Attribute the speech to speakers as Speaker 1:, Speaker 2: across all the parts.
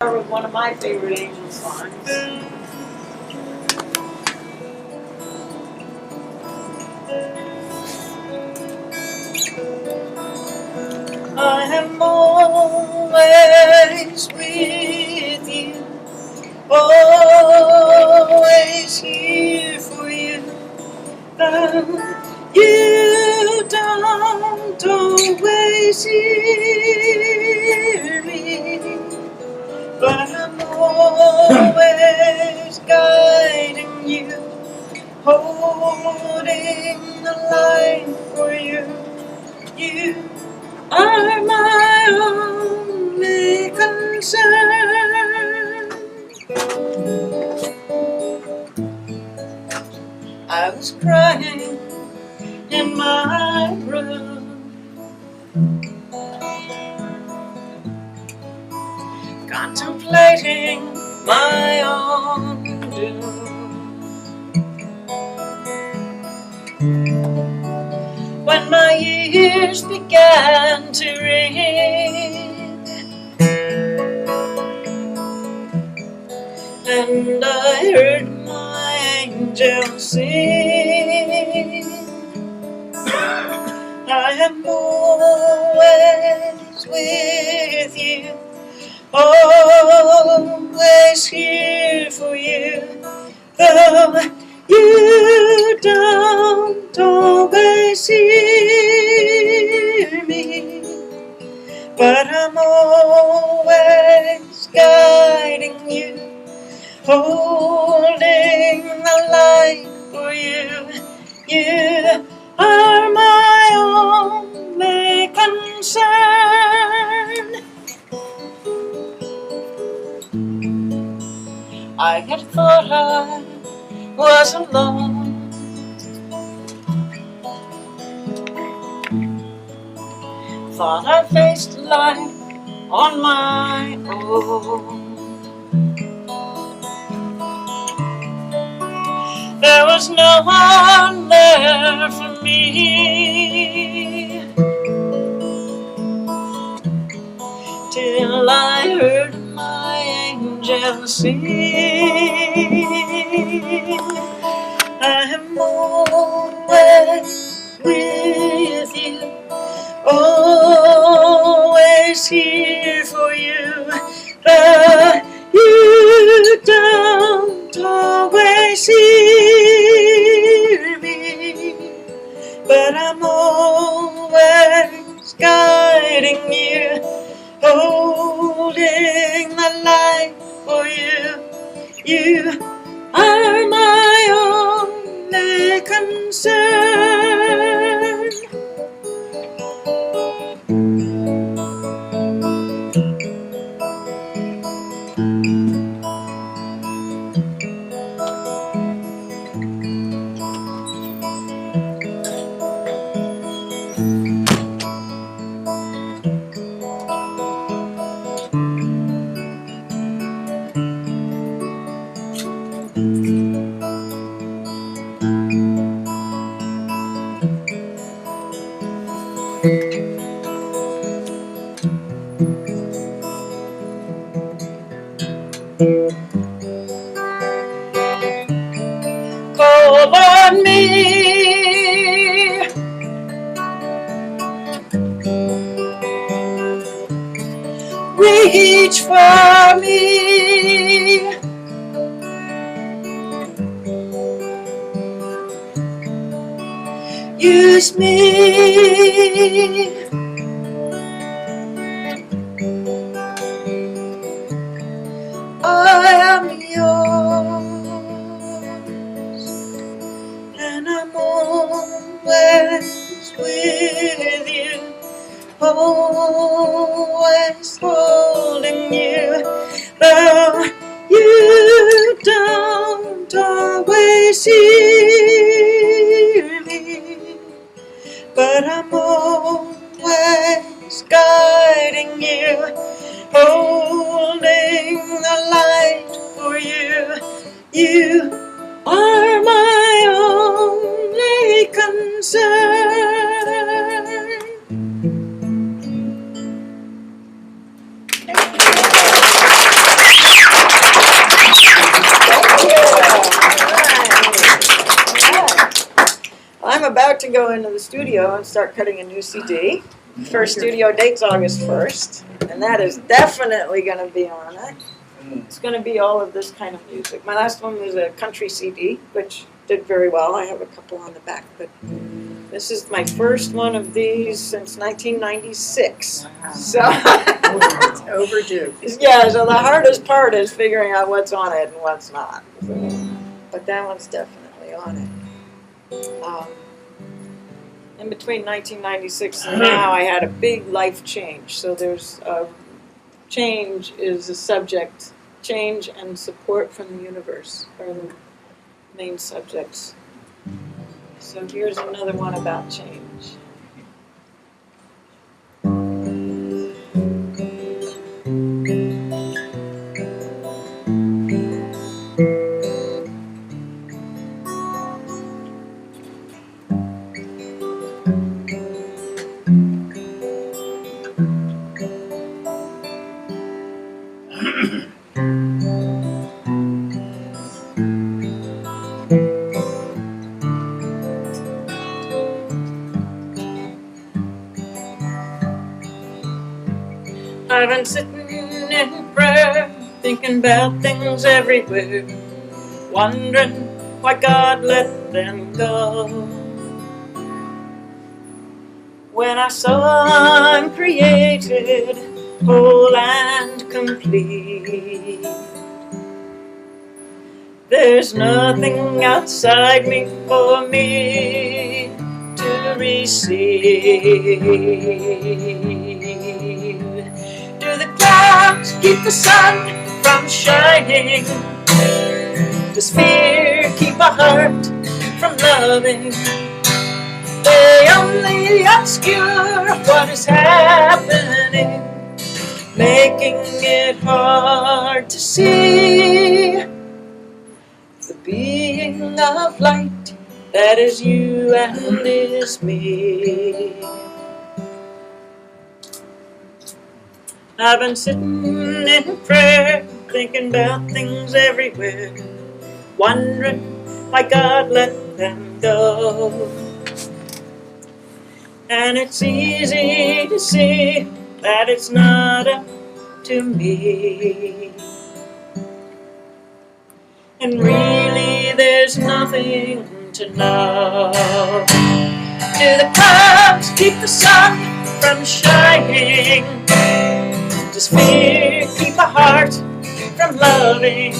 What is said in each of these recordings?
Speaker 1: With one of my favorite angel songs. I am always with you, always here for you. You don't always hear me, but I'm always guiding you, holding the line for you. You are my only concern. I was crying in my room, contemplating my own doom. When my ears began to ring, and I heard my angel sing, I am always with you, always here for you, though you don't always hear me, but I'm always guiding you, holding the light for you. You are my only concern. I had thought I was alone, thought I faced life on my own. There was no one there for me, till I heard my angel sing. I am always with you, always here for you, but you don't always hear me, but I'm always guiding you, holding the light for you. You are my only concern. Call on me, reach for me, use me, I am yours, and I'm always with you, always holding you, though you don't always hear me, but I'm always guiding you, holding the light for you. You are my only concern. into the studio and start cutting a new CD. First studio date's August 1st, and that is definitely going to be on it. It's going to be all of this kind of music. My last one was a country CD, which did very well. I have a couple on the back, but this is my first one of these since 1996.
Speaker 2: Wow.
Speaker 1: So
Speaker 2: It's overdue.
Speaker 1: yeah, so the hardest part is figuring out what's on it and what's not. But that one's definitely on it. In between 1996 and now, I had a big life change. So there's change is a subject. Change and support from the universe are the main subjects. So here's another one about change. I've been sitting in prayer, thinking about things everywhere, wondering why God let them go. When I saw I'm created, whole and complete, there's nothing outside me for me to receive. Do the clouds keep the sun from shining? Does fear keep a heart from loving? They only obscure what is happening, making it hard to see the being of light that is you and is me. I've been sitting in prayer, thinking about things everywhere, wondering why God let them go. And it's easy to see that it's not up to me. And really there's nothing to know. Do the clouds keep the sun from shining? Does fear keep a heart from loving?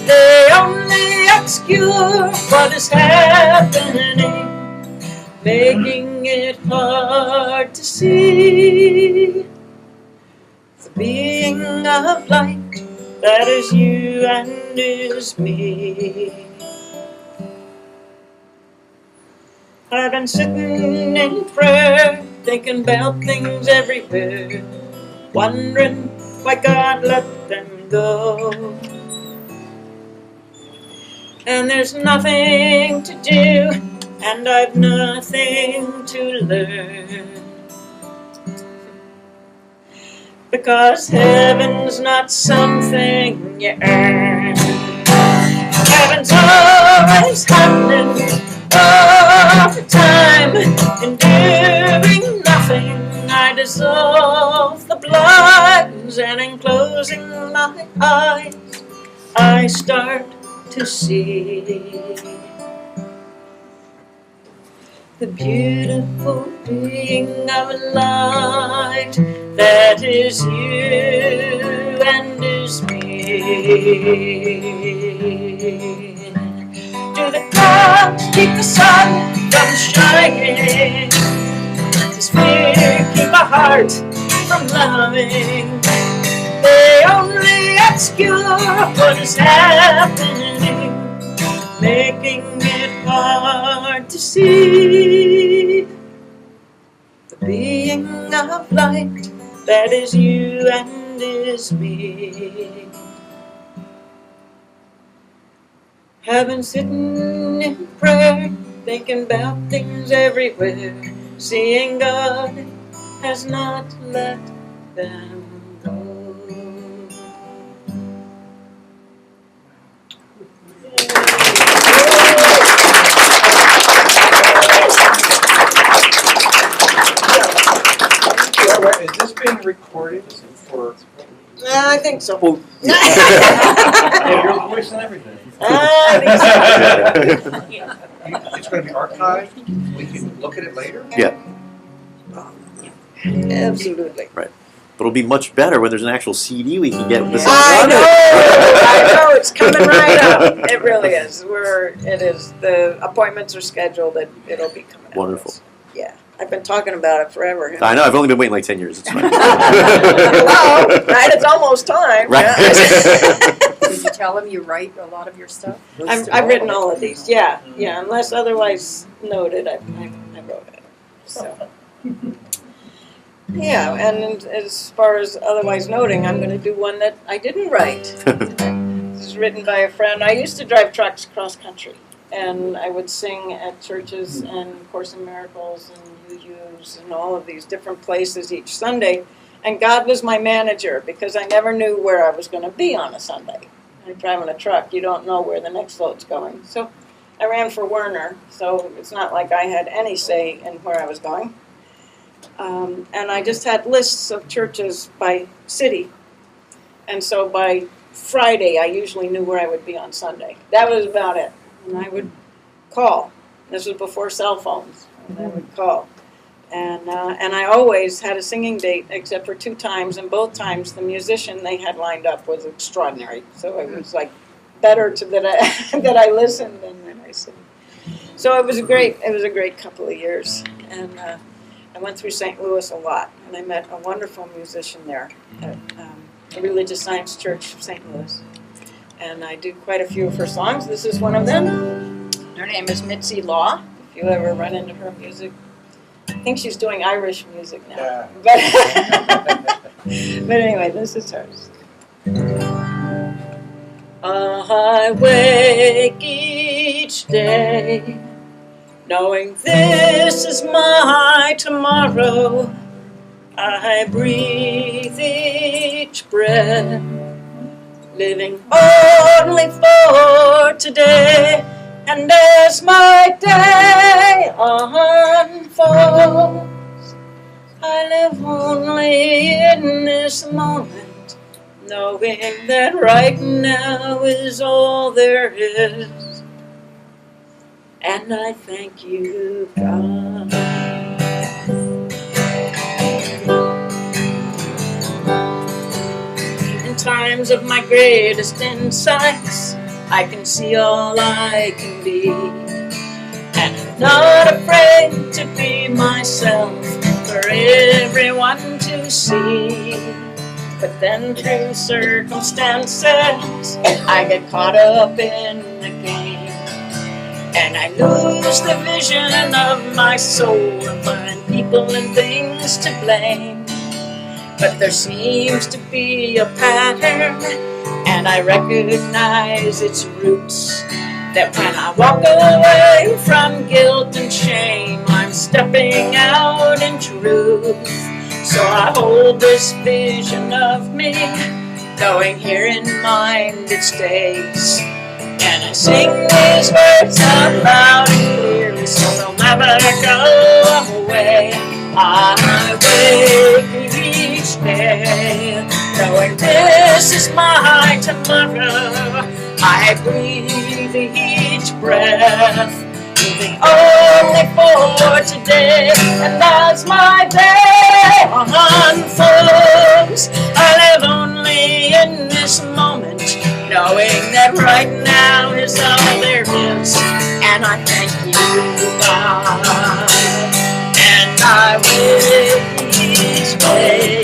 Speaker 1: They only obscure what is happening, making it hard to see the being of light that is you and is me. I've been sitting in prayer, thinking about things everywhere, wondering why God let them go. And there's nothing to do, and I've nothing to learn, because heaven's not something you earn. Heaven's always happening all the time, and doing nothing. I dissolve the blinds, and in closing my eyes, I start to see the beautiful being of light that is you and is me. Do the clouds keep the sun from shining? Does fear keep a heart from loving? They only obscure what is happening, making it hard to see the being of light that is you and is me. I've been sitting in prayer, thinking about things everywhere, seeing God has not let them go. I think so.
Speaker 3: Well,
Speaker 4: Yeah, your voice and everything.
Speaker 1: I think so.
Speaker 4: It's going to be archived. We can look at it later.
Speaker 3: Yeah.
Speaker 1: Absolutely.
Speaker 3: But it'll be much better when there's an actual CD we can get with the songs
Speaker 1: I
Speaker 3: on
Speaker 1: know,
Speaker 3: it.
Speaker 1: I know, it's coming right up. It really is. It is. The appointments are scheduled. It'll be coming up.
Speaker 3: Wonderful.
Speaker 1: Yeah, I've been talking about it forever.
Speaker 3: I know, I've only been waiting like 10 years. It's fine.
Speaker 1: Well, right, it's almost time.
Speaker 3: Right.
Speaker 2: Did you tell him you write a lot of your stuff?
Speaker 1: I've written all of these. Yeah, unless otherwise noted, I wrote it. So. Yeah, and as far as otherwise noting, I'm going to do one that I didn't write. This is written by a friend. I used to drive trucks cross country, and I would sing at churches and Course in Miracles and UUs and all of these different places each Sunday. And God was my manager because I never knew where I was going to be on a Sunday. I'm driving a truck. You don't know where the next load's going. So I ran for Werner, so it's not like I had any say in where I was going. And I just had lists of churches by city. And so by Friday, I usually knew where I would be on Sunday. That was about it. And I would call. This was before cell phones. And I would call. And I always had a singing date except for 2 times. And both times, the musician they had lined up was extraordinary. So it was like better that I listened than that I sang. So it was a great couple of years. And I went through St. Louis a lot, and I met a wonderful musician there at the Religious Science Church of St. Louis. And I do quite a few of her songs. This is one of them. Her name is Mitzi Law, if you ever run into her music. I think she's doing Irish music now.
Speaker 4: Yeah.
Speaker 1: But anyway, this is hers. I wake each day knowing this is my tomorrow. I breathe each breath, living only for today. And as my day unfolds, I live only in this moment, knowing that right now is all there is. And I thank you, God. In times of my greatest insights, I can see all I can be. And I'm not afraid to be myself for everyone to see. But then through circumstances, I get caught up in the game. And I lose the vision of my soul and find people and things to blame. But there seems to be a pattern, and I recognize its roots. That when I walk away from guilt and shame, I'm stepping out in truth. So I hold this vision of me, knowing here in mind it stays. And I sing these words out loud and clearly, so they'll never go away. I wake each day, knowing this is my tomorrow. I breathe each breath, living only for today. And as my day unfolds, I live only in this moment, knowing that right now is all there is. And I thank you, God. And I will each day,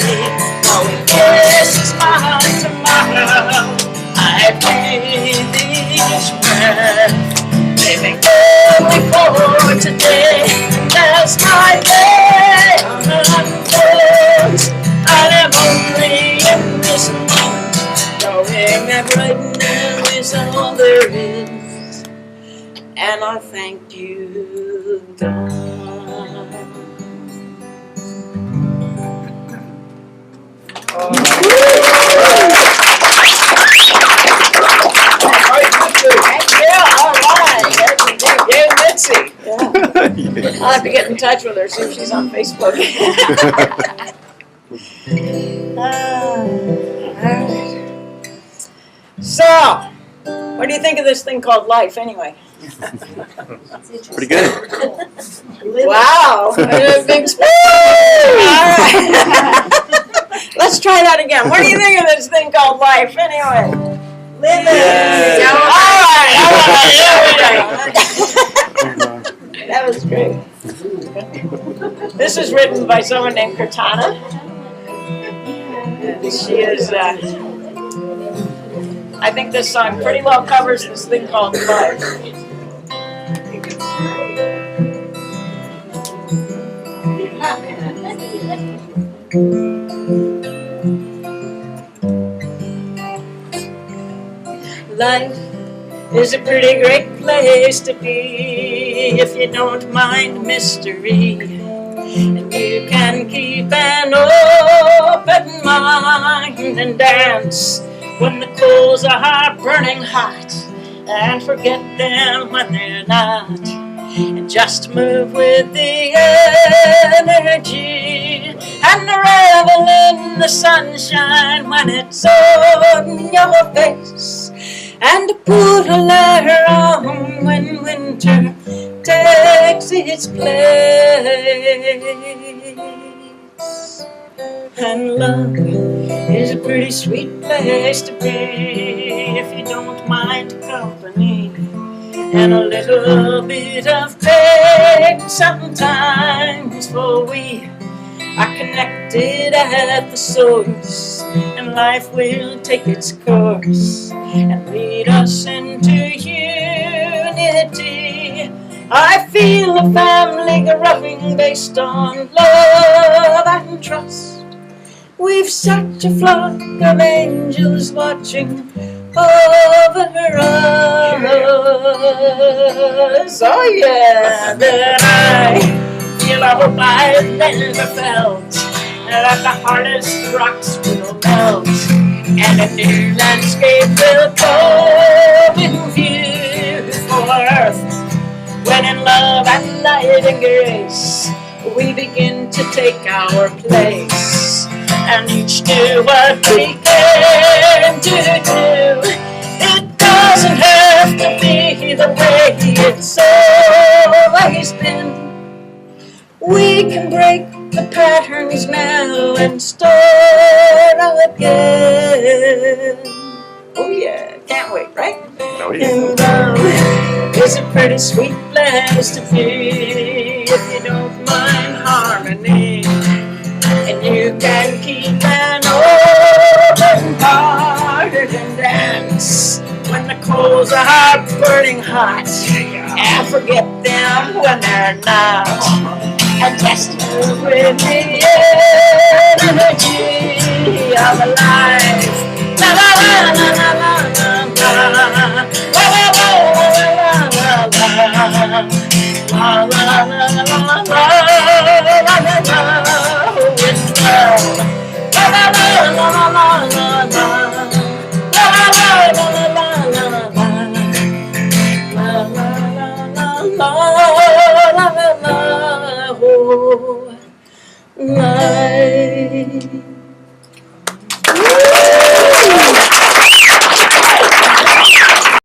Speaker 1: knowing this is my tomorrow. I breathe each breath, living only for today. And as my day unfolds, I live only in this moment, knowing that right now is all there is. And I thank you, God. All right. Yay, Mitzi. Yeah. I'll have to get in touch with her, see if she's on Facebook. So, what do you think of this thing called life, anyway?
Speaker 3: Pretty good.
Speaker 1: Wow! A big spoon! All right. Let's try that again. What do you think of this thing called life, anyway? Living!
Speaker 3: Yay.
Speaker 1: All right. That was great. This is written by someone named Cortana. And she is, I think this song pretty well covers this thing called life. Life is a pretty great place to be if you don't mind mystery. And you can keep an open mind and dance when the coals are burning hot, and forget them when they're not, and just move with the energy and revel in the sunshine when it's on your face, and put a layer on when winter takes its place. And love is a pretty sweet place to be if you don't mind company and a little bit of pain sometimes, for we are connected at the source, and life will take its course and lead us into unity. I feel a family growing based on love and trust. We've such a flock of angels watching over us. Oh yeah, that I feel a hope I've never felt, that the hardest rocks will melt, and a new landscape will come in view for earth, when in love and light and grace we begin to take our place, and each do what we can to do. It doesn't have to be the way it's always been. We can break the patterns now and start again. Oh yeah, can't wait, right?
Speaker 3: Oh, yeah.
Speaker 1: And it's a pretty sweet place to be if you don't mind harmony, and you can keep an open heart and dance when the coals are burning hot, and forget them when they're not, and just move with the energy of life. La la la la la.